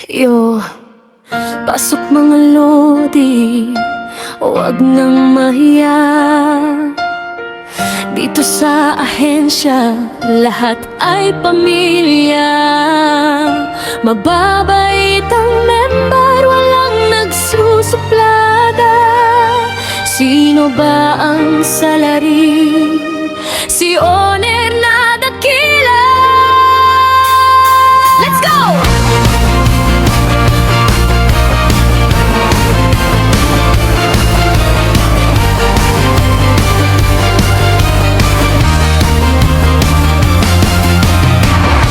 Yo, pasok mga lodi, huwag nang mahiya. Dito sa ahensya, lahat ay pamilya. Mababait ang member, walang nagsusuplada. Sino ba ang salary? Si Owner na dakila. Let's go!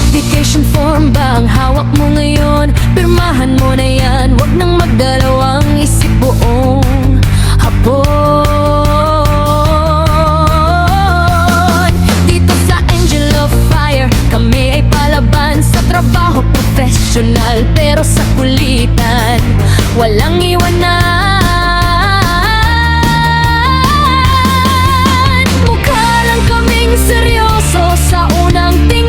Application form ba ang hawak mo ngayon? Pirmahan mo na yan, wag nang magdalawang isip buong hapon. Dito sa Angel of Fire, kami ay palaban sa trabaho professional, pero sa kulitan, walang iwanan. Mukha lang kaming seryoso sa unang tingin,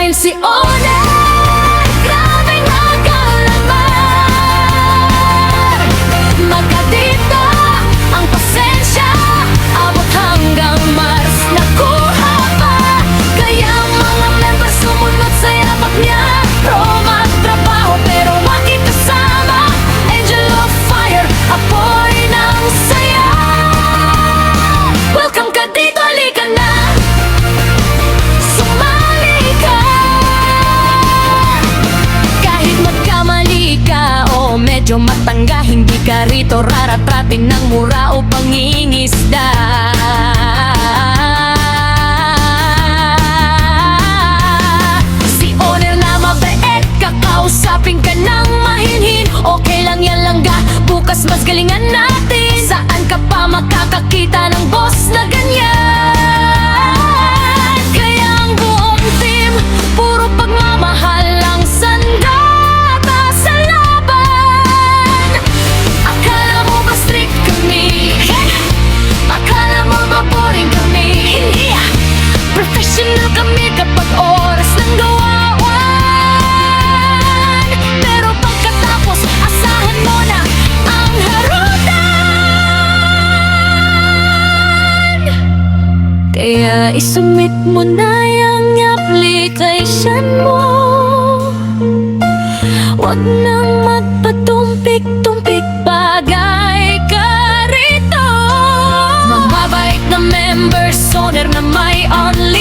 si Owner, grabeng nagkalamar. Magkadito ang pasensya, abot hanggang Mars. Nakuha pa, kaya mga members sumunod sa yapak niya. Pro magtrabaho pero wakit kasama, Angel of Fire, apoy ng saya. Welcome ka dito, halika na. Medyo matangga, hindi ka rito raratratin ng mura o pangingisda. Si Owner na mabait, kakausapin ka ng mahinhin. Okay lang yan langga, bukas mas galingan natin. Saan ka pa makakakita ng boss na ganyan? Kaya ang buong team, puro pagmamahal lang sanda. Professional kami kapag oras ng gawawan, pero pagkatapos, asahan mo na ang harutan. Kaya isubmit mo na yung application mo. Huwag nang magpatumpik-tumpik, bagay ka rito. Mababait na members, Owner na may only